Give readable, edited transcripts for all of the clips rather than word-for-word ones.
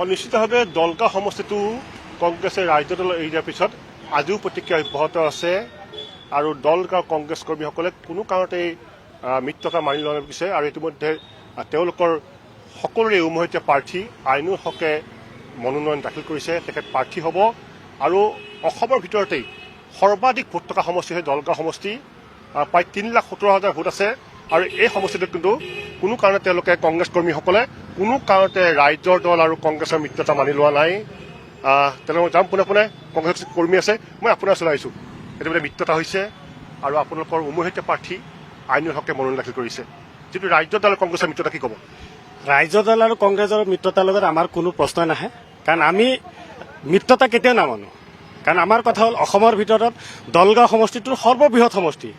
নিশ্চিতভাৱে দলগাঁও সমষ্টিটো কংগ্ৰেছে ৰাজ্য দল এৰি দিয়াৰ পিছত আজিও প্ৰতিক্ৰিয়া অব্যাহত আছে আৰু দলগাঁও কংগ্ৰেছ কৰ্মীসকলে কোনো কাৰণতেই মিত্ৰতা মানি লোৱা নিবিচাৰে আৰু ইতিমধ্যে তেওঁলোকৰ সকলোৰে উমৈহতীয়া প্ৰাৰ্থী আইনুল হকে মনোনয়ন দাখিল কৰিছে। তেখেত প্ৰাৰ্থী হ'ব আৰু অসমৰ ভিতৰতেই সৰ্বাধিক ভোট থকা সমষ্টি হয় দলগাঁও সমষ্টি। প্ৰায় 3,70,000 ভোট আছে আৰু এই সমষ্টিটোত কিন্তু কোনো কাৰণতে তেওঁলোকে কংগ্ৰেছ কৰ্মীসকলে কোনো কাৰণতে ৰাইজৰ দল আৰু কংগ্ৰেছৰ মিত্ৰতা মানি লোৱা নাই। তেওঁলোকে যাম পোনে পোনে কংগ্ৰেছ কৰ্মী আছে, মই আপোনাৰ ওচৰলৈ আহিছোঁ। এতিয়া মিত্ৰতা হৈছে আৰু আপোনালোকৰ উমৈহতীয়া প্ৰাৰ্থী আইনুল হকে মনোনয়ন দাখিল কৰিছে। যিটো ৰাজ্যৰ দল আৰু কংগ্ৰেছৰ মিত্ৰতা কি ক'ব? ৰাজ্য দল আৰু কংগ্ৰেছৰ মিত্ৰতাৰ লগত আমাৰ কোনো প্ৰশ্ন নাহে, কাৰণ আমি মিত্ৰতা কেতিয়াও নামানো। কাৰণ আমাৰ কথা হ'ল অসমৰ ভিতৰত দলগাঁও সমষ্টিটোৰ সৰ্ববৃহৎ সমষ্টি,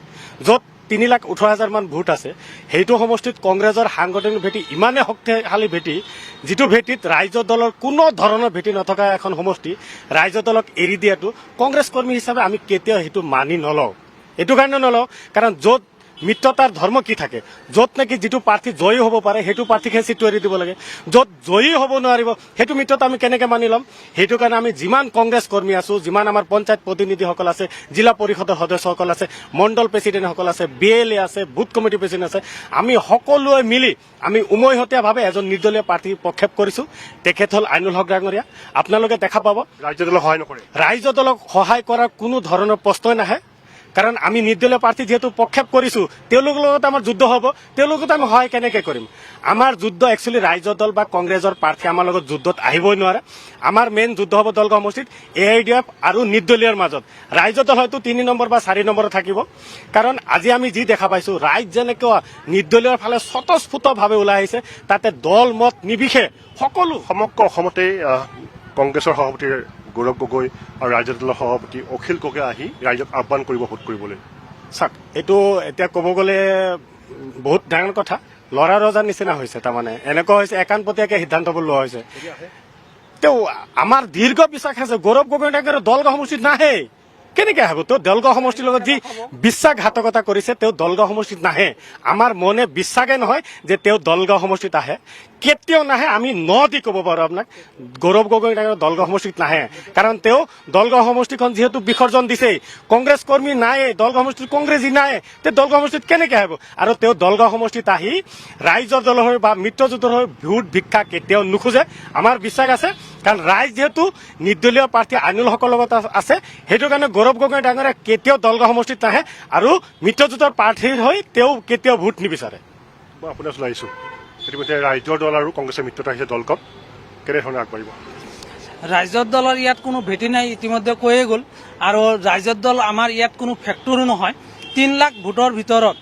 য'ত 3,18,000 মান ভোট আছে। সেইটো সমষ্টিত কংগ্ৰেছৰ সাংগঠনিক ভেটি ইমানেই শক্তিশালী ভেটি, যিটো ভেটিত ৰাজ্য দলৰ কোনো ধৰণৰ ভেটি নথকা এখন সমষ্টি ৰাজ্য দলক এৰি দিয়াটো কংগ্ৰেছ কৰ্মী হিচাপে আমি কেতিয়াও সেইটো মানি নলওঁ। এইটো কাৰণে নলওঁ কাৰণ য'ত মিত্ৰতাৰ ধৰ্ম কি থাকে, য'ত নেকি যিটো প্ৰাৰ্থী জয়ী হ'ব পাৰে সেইটো প্ৰাৰ্থীকহে চিটটো এৰি দিব লাগে, য'ত জয়ী হ'ব নোৱাৰিব সেইটো মিত্ৰতা আমি কেনেকৈ মানি ল'ম। সেইটো কাৰণে আমি যিমান কংগ্ৰেছ কৰ্মী আছোঁ, যিমান আমাৰ পঞ্চায়ত প্ৰতিনিধিসকল আছে, জিলা পৰিষদৰ সদস্যসকল আছে, মণ্ডল প্ৰেচিডেণ্টসকল আছে, BLA আছে, বুথ কমিটি প্ৰেচিডেণ্ট আছে, আমি সকলোৱে মিলি আমি উমৈহতীয়াভাৱে এজন নিৰ্দলীয় প্ৰাৰ্থী প্ৰক্ষেপ কৰিছোঁ। তেখেত হ'ল আইনুল হক ডাঙৰীয়া। আপোনালোকে দেখা পাব ৰাজ্য দলক সহায় নকৰে। ৰাজ্য দলক সহায় কৰাৰ কোনো ধৰণৰ প্ৰশ্নই নাহে, কাৰণ আমি নিৰ্দলীয় প্ৰাৰ্থী যিহেতু প্ৰক্ষেপ কৰিছোঁ, তেওঁলোকৰ লগত আমাৰ যুদ্ধ হ'ব, তেওঁলোকক আমি সহায় কেনেকৈ কৰিম। আমাৰ যুদ্ধ একচুৱেলি ৰাজ্য দল বা কংগ্ৰেছৰ প্ৰাৰ্থী আমাৰ লগত যুদ্ধত আহিবই নোৱাৰে। আমাৰ মেইন যুদ্ধ হ'ব দলগাঁও সমষ্টিত AIDF আৰু নিৰ্দলীয়ৰ মাজত। ৰাজ্য দল হয়তো 3 নম্বৰ বা 4 নম্বৰত থাকিব, কাৰণ আজি আমি যি দেখা পাইছোঁ ৰাইজ যেনেকুৱা নিৰ্দলীয়ৰ ফালে স্বতঃস্ফূৰ্তভাৱে ওলাই আহিছে, তাতে দল মত নিবিষে সকলো সমগ্ৰ অসমতেই কংগ্ৰেছৰ সভাপতি গৌৰৱ গগৈ আৰু ৰাজ্য দলৰ সভাপতি অখিল গগৈ আহি ৰাইজক আহ্বান কৰিব ভোট কৰিবলৈ। চাওক, এইটো এতিয়া ক'ব গ'লে বহুত ডাঙৰ কথা, ল'ৰা ৰজাৰ নিচিনা হৈছে। তাৰমানে এনেকুৱা হৈছে একাণপতীয়াকৈ সিদ্ধান্তবোৰ লোৱা হৈছে। তেওঁ আমাৰ দীৰ্ঘ বিশ্বাস আছে গৌৰৱ গগৈ ডাঙৰীয়া দলগাঁও সমষ্টিত নাহে। কেনেকৈ আহিব? তেওঁ দলগাঁও সমষ্টিৰ লগত যি বিশ্বাসঘাতকতা কৰিছে, তেওঁ দলগাঁও সমষ্টিত নাহে। আমাৰ মনে বিশ্বাসেই নহয় যে তেওঁ দলগাঁও সমষ্টিত আহে, কেতিয়াও নাহে। আমি ন দি ক'ব পাৰোঁ আপোনাক, গৌৰৱ গগৈ ডাঙৰীয়া দলগাঁও সমষ্টিত নাহে। কাৰণ তেওঁ দলগাঁও সমষ্টিখন যিহেতু বিসৰ্জন দিছেই, কংগ্ৰেছ কৰ্মী নায়ে, দলগাঁও সমষ্টিত কংগ্ৰেছী নায়ে, তেওঁ দলগাঁও সমষ্টিত কেনেকৈ আহিব? আৰু তেওঁ দলগাঁও সমষ্টিত আহি ৰাইজৰ দলৰ হৈ বা মিত্ৰজোঁটৰ হৈ ভোট ভিক্ষা কেতিয়াও নোখোজে। আমাৰ বিশ্বাস আছে, কাৰণ ৰাইজ যিহেতু নিৰ্দলীয় প্ৰাৰ্থী আইনুল হকৰ লগত আছে, সেইটো কাৰণে গৌৰৱ গগৈ ডাঙৰীয়া কেতিয়াও দলগাঁও সমষ্টিত নাহে আৰু মিত্ৰজোঁটৰ প্ৰাৰ্থীৰ হৈ তেওঁ কেতিয়াও ভোট নিবিচাৰে। মই আপোনাৰ ওচৰলৈ আহিছোঁ। ইতিমধ্যে ৰাজ্যৰ দল আৰু কংগ্ৰেছৰ মিত্ৰতা আহিছে দলগাঁৱত, কেনেধৰণে আগবাঢ়িব? ৰাজ্যৰ দলৰ ইয়াত কোনো ভেটি নাই, ইতিমধ্যে কৈয়ে গ'ল। আৰু ৰাজ্যৰ দল আমাৰ ইয়াত কোনো ফেক্টৰো নহয়। 3 লাখ ভোটৰ ভিতৰত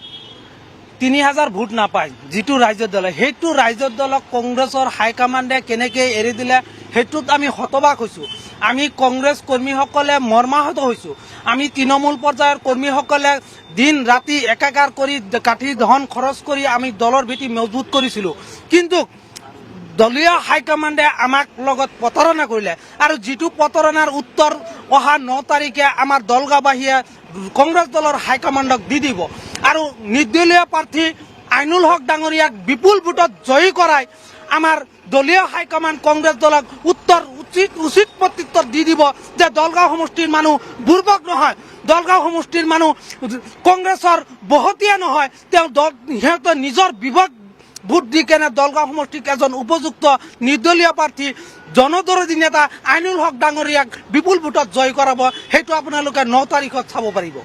3,000 ভোট নাপায় যিটো ৰাজ্যৰ দলে, সেইটো ৰাজ্যৰ দলক কংগ্ৰেছৰ হাইকমাণ্ডে কেনেকৈ এৰি দিলে সেইটোত আমি হতবাক হৈছোঁ। আমি কংগ্ৰেছ কৰ্মীসকলে মৰ্মাহত হৈছোঁ। আমি তৃণমূল পৰ্যায়ৰ কৰ্মীসকলে দিন ৰাতি একাকাৰ কৰি কাঠি ধন খৰচ কৰি আমি দলৰ ভেটি মজবুত কৰিছিলোঁ, কিন্তু দলীয় হাইকমাণ্ডে আমাক লগত প্ৰতাৰণা কৰিলে। আৰু যিটো প্ৰতাৰণাৰ উত্তৰ অহা 9 তাৰিখে আমাৰ দলগাঁওবাসীয়ে কংগ্ৰেছ দলৰ হাইকমাণ্ডক দি দিব। আৰু নিৰ্দলীয় প্ৰাৰ্থী আইনুল হক ডাঙৰীয়াক বিপুল ভোটত জয়ী কৰাই আমাৰ দলীয় হাইকমাণ্ড কংগ্ৰেছ দলক উচিত প্ৰত্যুত্তৰ দি দিব যে দলগাঁও সমষ্টিৰ মানুহ বুৰ্বক নহয়, দলগাঁও সমষ্টিৰ মানুহ কংগ্ৰেছৰ বহতীয়া নহয়, তেওঁ সিহঁতৰ নিজৰ বিবেক ভোট দি কেনে দলগাঁও সমষ্টিক এজন উপযুক্ত নিৰ্দলীয় প্ৰাৰ্থী জনদৰদী নেতা আইনুল হক ডাঙৰীয়াক বিপুল ভোটত জয় কৰাব। সেইটো আপোনালোকে 9 তাৰিখত চাব পাৰিব।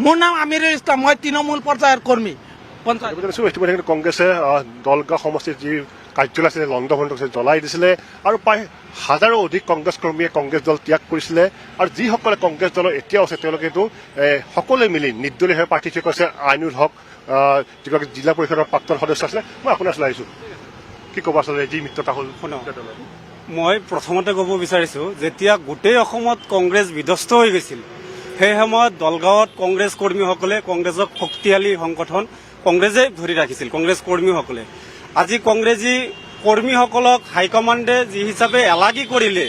মোৰ নাম আমিৰুল ইছলাম, মই তৃণমূল পৰ্যায়ৰ কৰ্মী। কংগ্ৰেছে দলগাঁও সমষ্টিৰ যি কাৰ্যালয় আছিলে লণ্ডভণ্ড জ্বলাই দিছিলে আৰু প্ৰায় হাজাৰো অধিক কংগ্ৰেছ কৰ্মীয়ে কংগ্ৰেছ দল ত্যাগ কৰিছিলে। আৰু যিসকলে কংগ্ৰেছ দলৰ এতিয়াও আছে তেওঁলোকেতো সকলোৱে মিলি নিৰ্দলীয় প্ৰাৰ্থী ঠিক কৰিছে আইনুল হক, যিগৰাকী জিলা পৰিষদৰ প্ৰাক্তন সদস্য আছিলে। মই আপোনাৰ ওচৰলৈ আহিছোঁ, কি ক'ব আচলতে যি মিত্ৰতা হ'ল? মই প্ৰথমতে ক'ব বিচাৰিছোঁ, যেতিয়া গোটেই অসমত কংগ্ৰেছ বিধ্বস্ত হৈ গৈছিল, সেই সময়ত দলগাঁৱত কংগ্ৰেছ কৰ্মীসকলে কংগ্ৰেছক শক্তিশালী সংগঠন কংগ্ৰেছে ধৰি ৰাখিছিল, কংগ্ৰেছ কৰ্মীসকলে। আজি কংগ্ৰেছী কৰ্মীসকলক হাইকমাণ্ডে যি হিচাপে এলাগী কৰিলে,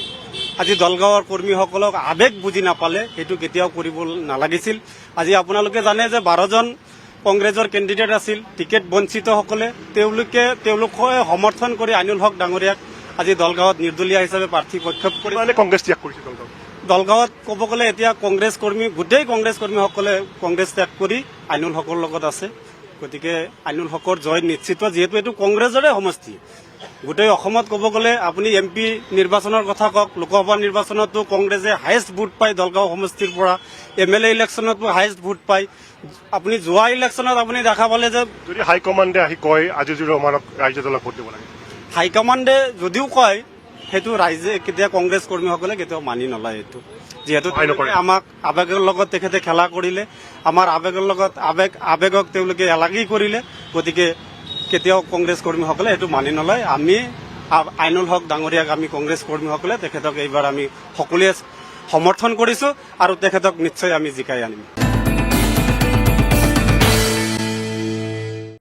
আজি দলগাঁৱৰ কৰ্মীসকলক আৱেগ বুজি নাপালে, সেইটো কেতিয়াও কৰিব নালাগিছিল। আজি আপোনালোকে জানে যে 12জন কংগ্ৰেছৰ কেণ্ডিডেট আছিল টিকেট বঞ্চিতসকলে তেওঁলোকে সমৰ্থন কৰি আইনুল হক ডাঙৰীয়াক আজি দলগাঁৱত নিৰ্দলীয় হিচাপে প্ৰাৰ্থী প্ৰক্ষেপ কৰি মানে কংগ্ৰেছ ত্যাগ কৰিছে দলগাঁও দলগাঁৱত ক'ব গ'লে এতিয়া কংগ্ৰেছ কৰ্মী গোটেই কংগ্ৰেছ কৰ্মীসকলে কংগ্ৰেছ ত্যাগ কৰি আইনুল হকৰ লগত আছে গতিকে আইনুল হকৰ জয় নিশ্চিত যিহেতু এইটো কংগ্ৰেছৰে সমষ্টি গোটেই অসমত ক'ব গ'লে আপুনি MP নিৰ্বাচনৰ কথা কওক লোকসভা নিৰ্বাচনতো কংগ্ৰেছে হায়েষ্ট ভোট পায় দলগাঁও সমষ্টিৰ পৰা MLA ইলেকশ্যনতো হায়েষ্ট ভোট পায় আপুনি যোৱা ইলেকশ্যনত আপুনি দেখা পালে যে যদি হাইকমাণ্ডে আহি কয় আজিজুৰ ৰহমানক ৰাইজে দলক ভোট দিব লাগে হাইকমাণ্ডে যদিও কয় সেইটো ৰাইজে কেতিয়া কংগ্ৰেছ কৰ্মীসকলে কেতিয়াও মানি নলয় এইটো যিহেতু আমাক আৱেগৰ লগত তেখেতে খেলা কৰিলে আমাৰ আৱেগৰ লগত আৱেগক তেওঁলোকে এলাগি কৰিলে গতিকে কেতিয়াও কংগ্ৰেছ কৰ্মীসকলে এইটো মানি নলয় আমি আইনুল হক ডাঙৰীয়াক আমি কংগ্ৰেছ কৰ্মীসকলে তেখেতক এইবাৰ আমি সকলোৱে সমৰ্থন কৰিছো আৰু তেখেতক নিশ্চয় আমি জিকাই আনিম